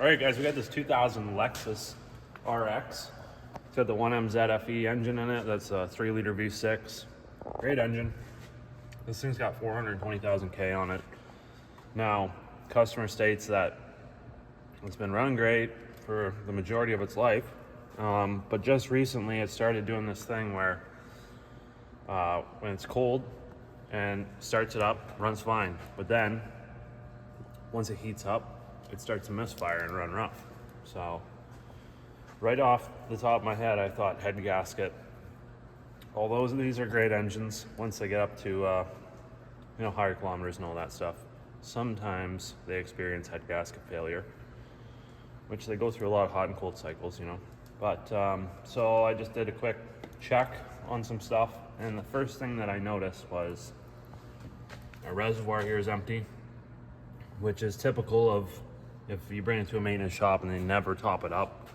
All right, guys, we got this 2000 Lexus RX. It's got the 1MZ-FE engine in it. That's a 3-liter V6. Great engine. This thing's got 420,000 K on it. Now, customer states that it's been running great for the majority of its life, but just recently it started doing this thing where when it's cold and starts it up, runs fine, but then once it heats up, it starts to misfire and run rough. So right off the top of my head, I thought head gasket. Although these are great engines, once they get up to higher kilometers and all that stuff, sometimes they experience head gasket failure, which they go through a lot of hot and cold cycles, But so I just did a quick check on some stuff, and the first thing that I noticed was our reservoir here is empty, which is typical of if you bring it to a maintenance shop and they never top it up,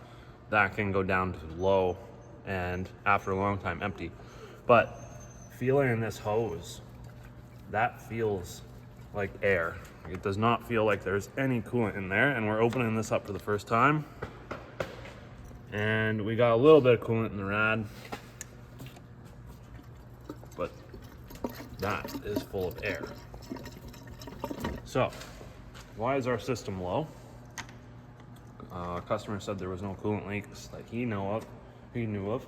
that can go down to low and after a long time empty. But feeling in this hose, that feels like air. It does not feel like there's any coolant in there, and we're opening this up for the first time. And we got a little bit of coolant in the rad, but that is full of air. So, why is our system low? Customer said there was no coolant leaks that he knew of.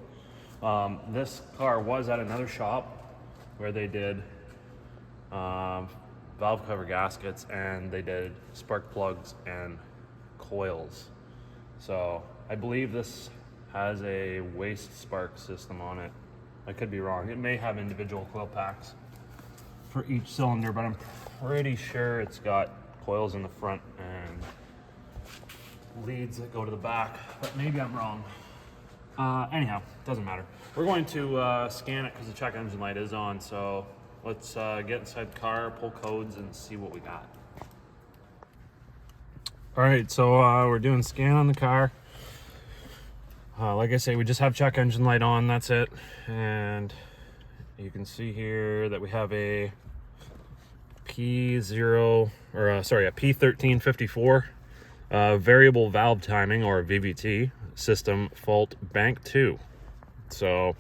This car was at another shop where they did valve cover gaskets, and they did spark plugs and coils. So I believe this has a waste spark system on it. I could be wrong. It may have individual coil packs for each cylinder, but I'm pretty sure it's got coils in the front and leads that go to the back, but maybe I'm wrong. Anyhow, doesn't matter. We're going to scan it because the check engine light is on, so let's get inside the car, pull codes, and see what we got. All right, so we're doing scan on the car. Like I say, we just have check engine light on, that's it. And you can see here that we have a P1354 variable valve timing, or VVT system fault bank 2. So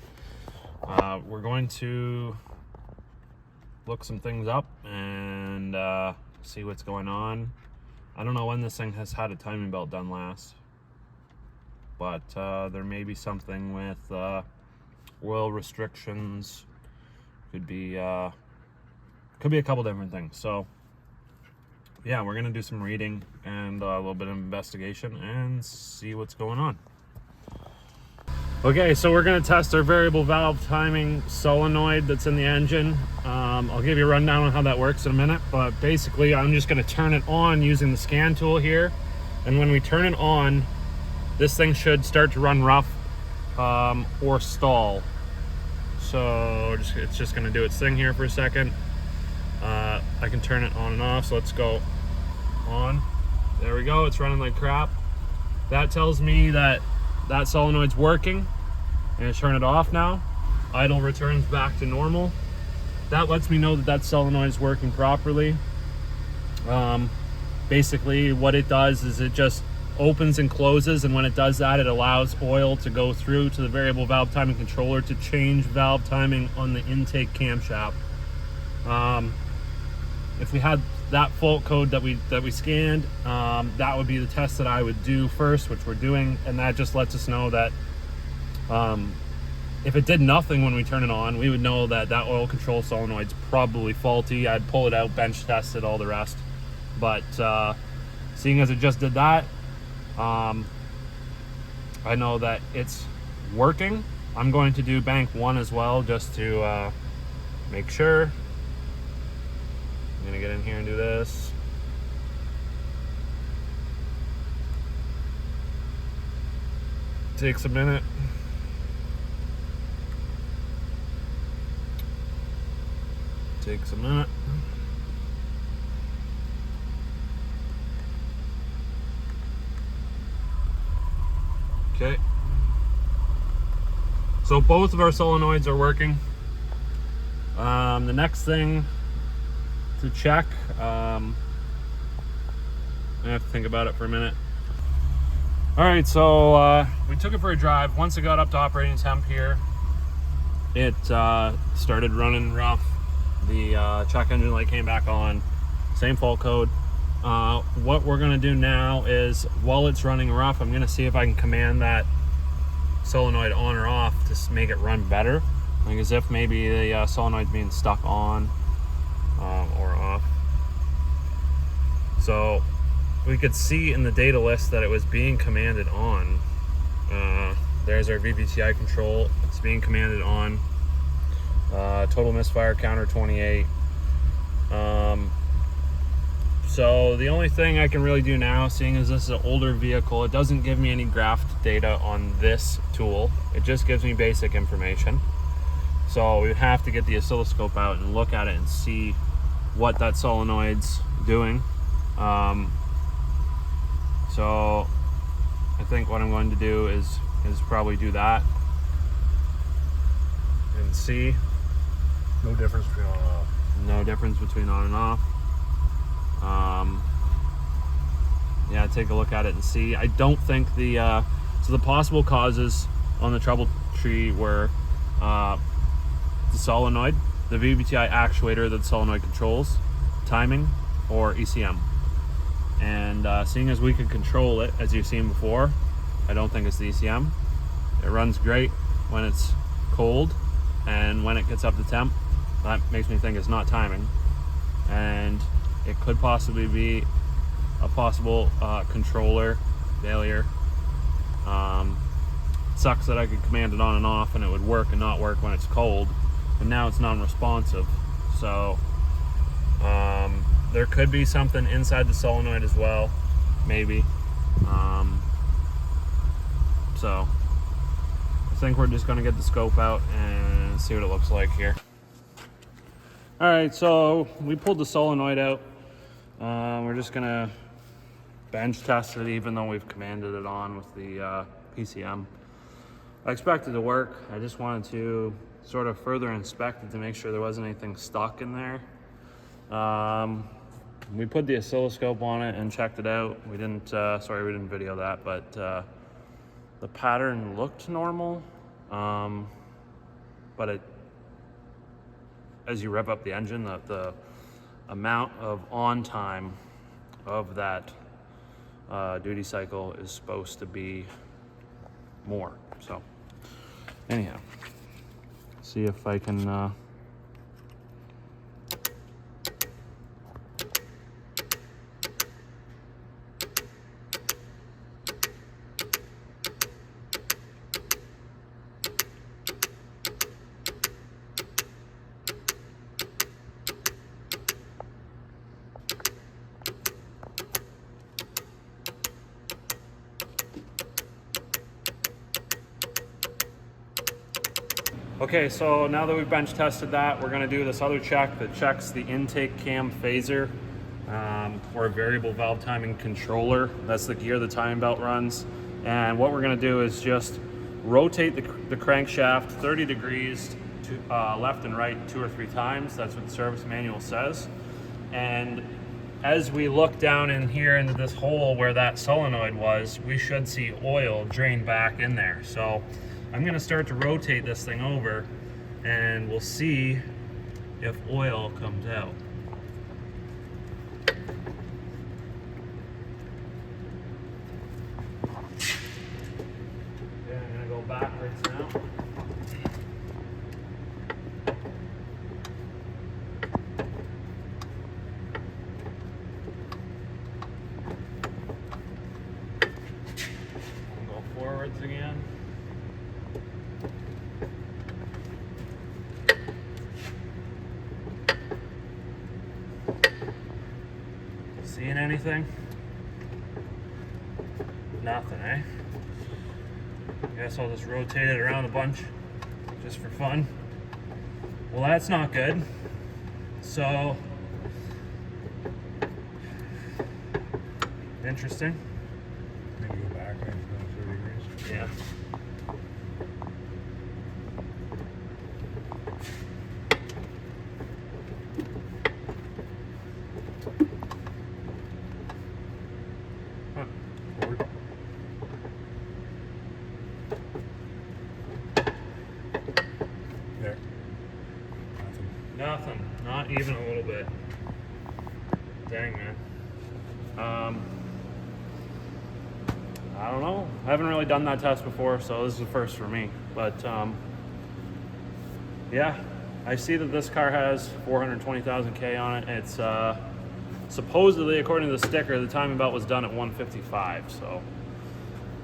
we're going to look some things up and see what's going on. I don't know when this thing has had a timing belt done last, but there may be something with oil restrictions. Could be a couple different things. So yeah, we're gonna do some reading and a little bit of investigation and see what's going on. Okay, so we're gonna test our variable valve timing solenoid that's in the engine. I'll give you a rundown on how that works in a minute, but basically I'm just gonna turn it on using the scan tool here. And when we turn it on, this thing should start to run rough or stall. So it's just gonna do its thing here for a second. I can turn it on and off, so let's go on. There we go, it's running like crap. That tells me that solenoid's working, and turn it off now. Idle returns back to normal. That lets me know that solenoid is working properly. Basically what it does is it just opens and closes, and when it does that, it allows oil to go through to the variable valve timing controller to change valve timing on the intake camshaft. If we had that fault code that we scanned, that would be the test that I would do first, which we're doing, and that just lets us know that if it did nothing when we turn it on, we would know that oil control solenoid's probably faulty. I'd pull it out, bench test it, all the rest. But seeing as it just did that, I know that it's working. I'm going to do bank 1 as well, just to make sure. I'm gonna get in here and do this. Takes a minute. Takes a minute. Okay. So both of our solenoids are working. The next thing to check, I have to think about it for a minute. All right, so we took it for a drive. Once it got up to operating temp here, it started running rough. The check engine light came back on, same fault code. What we're gonna do now is, while it's running rough, I'm gonna see if I can command that solenoid on or off to make it run better. Like as if maybe the solenoid's being stuck on or off. So we could see in the data list that it was being commanded on. There's our VVTI control. It's being commanded on. Total misfire counter 28. So the only thing I can really do now, seeing as this is an older vehicle, it doesn't give me any graph data on this tool. It just gives me basic information. So we would have to get the oscilloscope out and look at it and see what that solenoid's doing. So I think what I'm going to do is probably do that and see. No difference between on and off. No difference between on and off. Yeah, take a look at it and see. I don't think the so the possible causes on the trouble tree were the solenoid, the VVTI actuator that the solenoid controls, timing, or ECM. And seeing as we can control it, as you've seen before, I don't think it's the ECM. It runs great when it's cold, and when it gets up to temp, that makes me think it's not timing. And it could possibly be a possible controller failure. Sucks that I could command it on and off and it would work and not work when it's cold, but now it's non-responsive. So there could be something inside the solenoid as well, maybe. So I think we're just gonna get the scope out and see what it looks like here. All right, so we pulled the solenoid out. We're just gonna bench test it, even though we've commanded it on with the PCM. I expect it to work. I just wanted to sort of further inspect it to make sure there wasn't anything stuck in there. We put the oscilloscope on it and checked it out. We didn't, sorry, we didn't video that, but the pattern looked normal. But it, as you rev up the engine, the amount of on time of that duty cycle is supposed to be more. So anyhow, see if I can Okay, so now that we've bench tested that, we're gonna do this other check that checks the intake cam phaser or variable valve timing controller. That's the gear the timing belt runs. And what we're gonna do is just rotate the crankshaft 30 degrees to left and right 2 or 3 times. That's what the service manual says. And as we look down in here into this hole where that solenoid was, we should see oil drain back in there. So I'm gonna start to rotate this thing over and we'll see if oil comes out. Okay, I'm gonna go backwards now. I'll go forwards again. Seeing anything? Nothing, eh? Guess I'll just rotate it around a bunch just for fun. Well, that's not good. So, interesting. Maybe go back and go 30 degrees. Yeah. even a little bit. Dang, man. I don't know. I haven't really done that test before, so this is the first for me. But yeah, I see that this car has 420,000 K on it. It's supposedly, according to the sticker, the timing belt was done at 155. So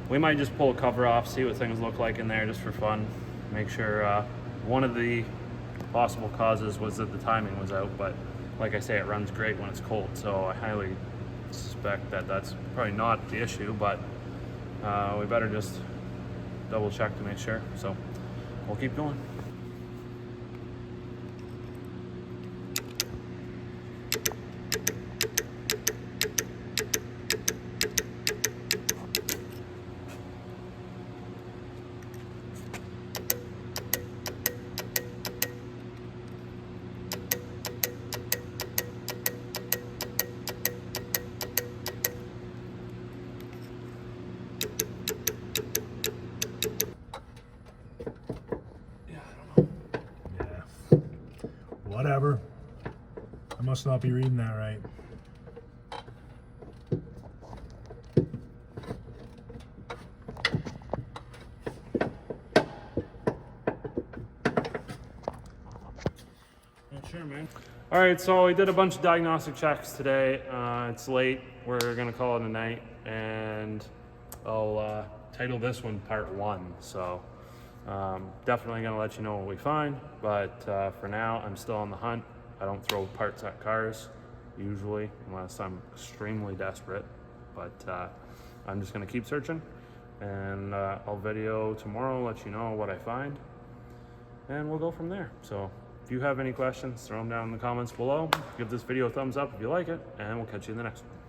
we might just pull a cover off, see what things look like in there just for fun. Make sure one of the possible causes was that the timing was out, but like I say, it runs great when it's cold, so I highly suspect that that's probably not the issue, but we better just double check to make sure. So we'll keep going. Whatever. I must not be reading that right. Not sure, man. All right, so we did a bunch of diagnostic checks today. It's late. We're gonna call it a night, and I'll title this one Part 1. So definitely gonna let you know what we find, but for now, I'm still on the hunt. I don't throw parts at cars usually, unless I'm extremely desperate, but I'm just gonna keep searching, and I'll video tomorrow, let you know what I find, and we'll go from there. So if you have any questions, throw them down in the comments below. Give this video a thumbs up if you like it, and we'll catch you in the next one.